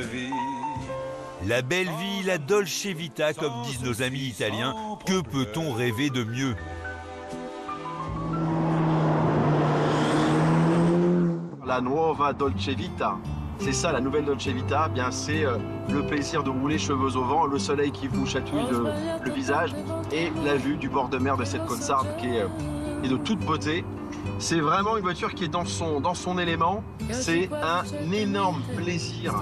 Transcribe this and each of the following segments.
la vie. La belle vie, la dolce vita, comme disent nos amis italiens. Que peut-on rêver de mieux? La nuova dolce vita. C'est ça, la nouvelle Dolce Vita, eh bien c'est le plaisir de rouler cheveux au vent, le soleil qui vous chatouille le visage et la vue du bord de mer de cette côte sarde qui est de toute beauté. C'est vraiment une voiture qui est dans son élément. C'est un énorme plaisir,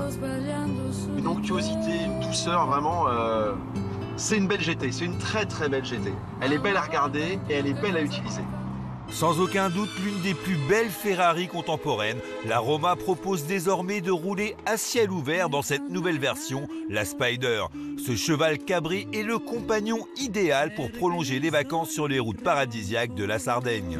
une onctuosité, une douceur, vraiment. C'est une belle GT, c'est une très très belle GT. Elle est belle à regarder et elle est belle à utiliser. Sans aucun doute l'une des plus belles Ferrari contemporaines, la Roma propose désormais de rouler à ciel ouvert dans cette nouvelle version, la Spider. Ce cheval cabré est le compagnon idéal pour prolonger les vacances sur les routes paradisiaques de la Sardaigne.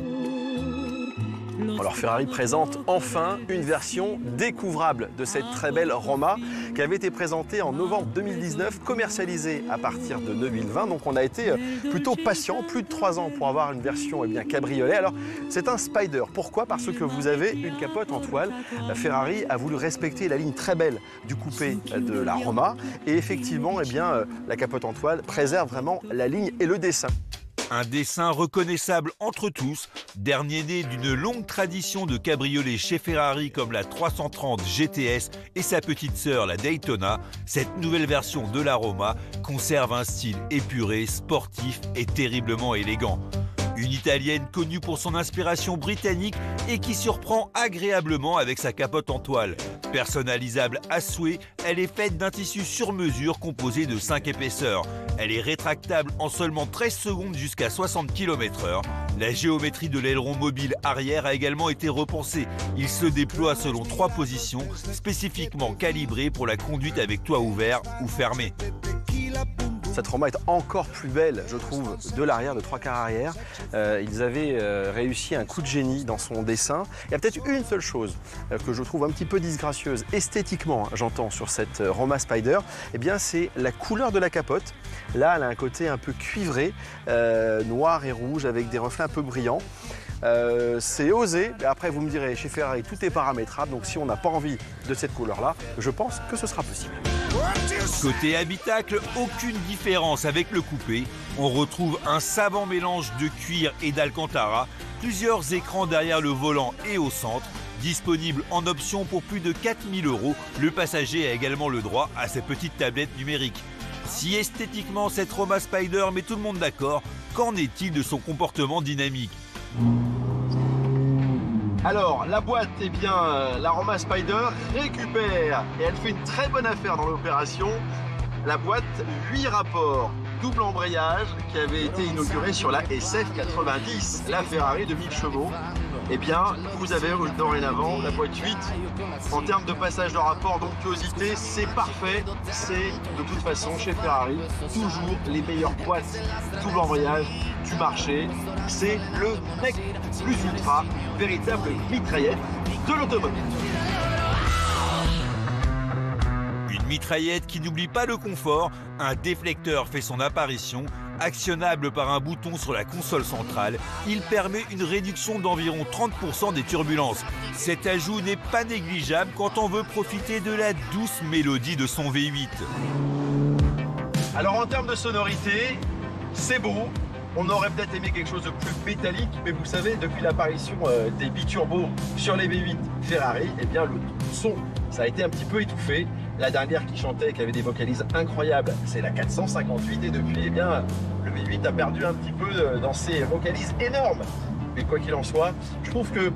Alors Ferrari présente enfin une version découvrable de cette très belle Roma qui avait été présentée en novembre 2019, commercialisée à partir de 2020. Donc on a été plutôt patient, plus de 3 ans pour avoir une version cabriolet. Alors c'est un Spider. Pourquoi? Parce que vous avez une capote en toile. La Ferrari a voulu respecter la ligne très belle du coupé de la Roma. Et effectivement, la capote en toile préserve vraiment la ligne et le dessin. Un dessin reconnaissable entre tous, dernier né d'une longue tradition de cabriolets chez Ferrari comme la 330 GTS et sa petite sœur la Daytona, cette nouvelle version de la Roma conserve un style épuré, sportif et terriblement élégant. Une italienne connue pour son inspiration britannique et qui surprend agréablement avec sa capote en toile. Personnalisable à souhait, elle est faite d'un tissu sur mesure composé de 5 épaisseurs. Elle est rétractable en seulement 13 secondes jusqu'à 60 km/h. La géométrie de l'aileron mobile arrière a également été repensée. Il se déploie selon 3 positions, spécifiquement calibrées pour la conduite avec toit ouvert ou fermé. Cette Roma est encore plus belle, je trouve, de l'arrière, de 3/4 arrière. Ils avaient réussi un coup de génie dans son dessin. Il y a peut-être une seule chose que je trouve un petit peu disgracieuse, esthétiquement, j'entends, sur cette Roma Spider, c'est la couleur de la capote. Là, elle a un côté un peu cuivré, noir et rouge, avec des reflets un peu brillants. C'est osé, mais après vous me direz, chez Ferrari, tout est paramétrable, donc si on n'a pas envie de cette couleur-là, je pense que ce sera possible. Côté habitacle, aucune différence avec le coupé. On retrouve un savant mélange de cuir et d'alcantara, plusieurs écrans derrière le volant et au centre. Disponible en option pour plus de 4 000 €, le passager a également le droit à ses petites tablettes numériques. Si esthétiquement cette Roma Spider met tout le monde d'accord, qu'en est-il de son comportement dynamique? Alors, la boîte, la Roma Spider récupère, et elle fait une très bonne affaire dans l'opération, la boîte 8 rapports, double embrayage qui avait été inaugurée sur la SF90, la Ferrari de 1000 chevaux. Vous avez dorénavant la boîte 8. En termes de passage de rapport, d'onctuosité, c'est parfait. C'est de toute façon chez Ferrari toujours les meilleures boîtes double embrayage du marché. C'est le mec plus ultra, véritable mitraillette de l'automobile. Une mitraillette qui n'oublie pas le confort, un déflecteur fait son apparition. Actionnable par un bouton sur la console centrale, il permet une réduction d'environ 30% des turbulences. Cet ajout n'est pas négligeable quand on veut profiter de la douce mélodie de son V8. Alors en termes de sonorité, c'est beau. On aurait peut-être aimé quelque chose de plus métallique, mais vous savez, depuis l'apparition des biturbos sur les V8 Ferrari, le son, ça a été un petit peu étouffé. La dernière qui chantait, qui avait des vocalises incroyables, c'est la 458, et depuis, le V8 a perdu un petit peu dans ses vocalises énormes. Mais quoi qu'il en soit, je trouve que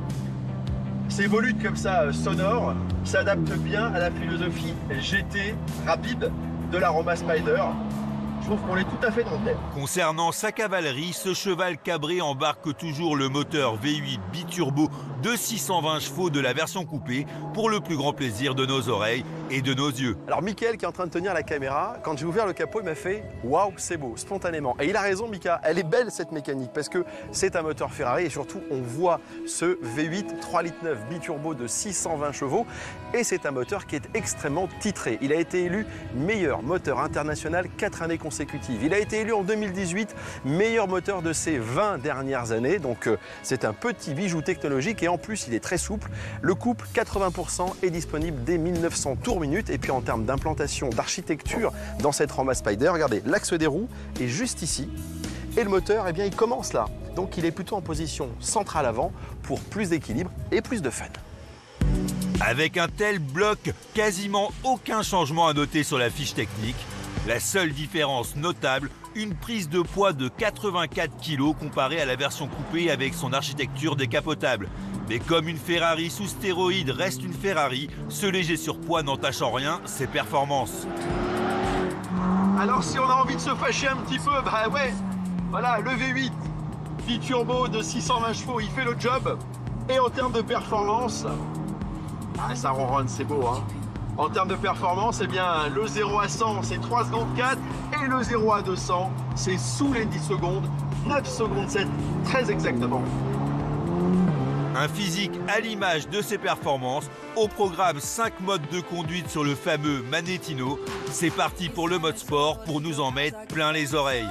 ces volutes comme ça, sonores, s'adaptent bien à la philosophie GT rapide de la Roma Spider. Je trouve qu'on est tout à fait dans le thème. Concernant sa cavalerie, ce cheval cabré embarque toujours le moteur V8 biturbo de 620 chevaux de la version coupée pour le plus grand plaisir de nos oreilles et de nos yeux. Alors Mickaël qui est en train de tenir la caméra, quand j'ai ouvert le capot, il m'a fait « Waouh, c'est beau !» spontanément. Et il a raison Mika, elle est belle cette mécanique parce que c'est un moteur Ferrari et surtout on voit ce V8 3,9 litres biturbo de 620 chevaux et c'est un moteur qui est extrêmement titré. Il a été élu meilleur moteur international 4 années consécutives consécutives. Il a été élu en 2018 meilleur moteur de ces 20 dernières années. Donc c'est un petit bijou technologique et en plus il est très souple. Le couple 80% est disponible dès 1900 tours minute. Et puis en termes d'implantation, d'architecture dans cette Roma Spyder, regardez, l'axe des roues est juste ici. Et le moteur, eh bien, il commence là. Donc il est plutôt en position centrale avant pour plus d'équilibre et plus de fun. Avec un tel bloc, quasiment aucun changement à noter sur la fiche technique. La seule différence notable, une prise de poids de 84 kg comparée à la version coupée avec son architecture décapotable. Mais comme une Ferrari sous stéroïdes reste une Ferrari, ce léger surpoids n'entache en rien ses performances. Alors si on a envie de se fâcher un petit peu, bah ouais, voilà, le V8 biturbo de 620 chevaux, il fait le job. Et en termes de performance, ça ronronne, c'est beau, hein. En termes de performance, eh bien, le 0 à 100, c'est 3 secondes 4. Et le 0 à 200, c'est sous les 10 secondes, 9 secondes 7, très exactement. Un physique à l'image de ses performances. Au programme 5 modes de conduite sur le fameux Manettino. C'est parti pour le mode sport pour nous en mettre plein les oreilles.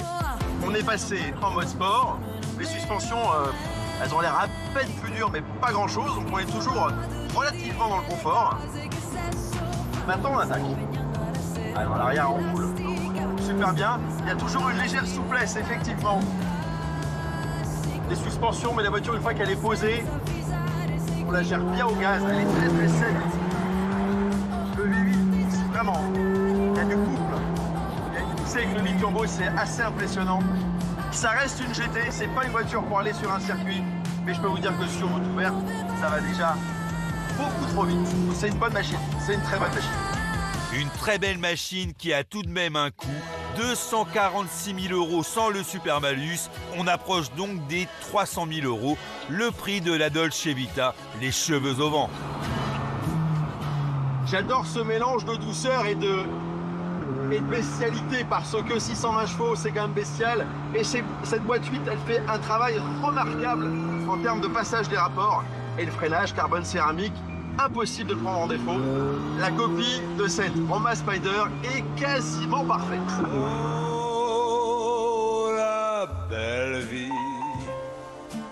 On est passé en mode sport. Les suspensions, elles ont l'air à peine plus dures, mais pas grand-chose. Donc on est toujours relativement dans le confort. Maintenant, on attaque. Alors, l'arrière, on roule super bien. Il y a toujours une légère souplesse, effectivement. Les suspensions, mais la voiture, une fois qu'elle est posée, on la gère bien au gaz. Elle est très, très saine. Le V8, c'est vraiment... Il y a du couple. Il y a une poussée avec le biturbo, c'est assez impressionnant. Ça reste une GT, c'est pas une voiture pour aller sur un circuit. Mais je peux vous dire que sur route ouverte, ça va déjà beaucoup trop vite. C'est une bonne machine, c'est une très bonne machine. Une très belle machine qui a tout de même un coût, 246 000 € sans le super malus. On approche donc des 300 000 €, le prix de la Dolce Vita, les cheveux au vent. J'adore ce mélange de douceur et de bestialité parce que 620 chevaux, c'est quand même bestial. Et cette boîte 8, elle fait un travail remarquable en termes de passage des rapports. Et le freinage carbone céramique, impossible de le prendre en défaut. La copie de cette Roma Spyder est quasiment parfaite. Oh, la belle vie,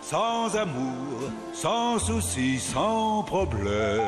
sans amour, sans soucis, sans problème.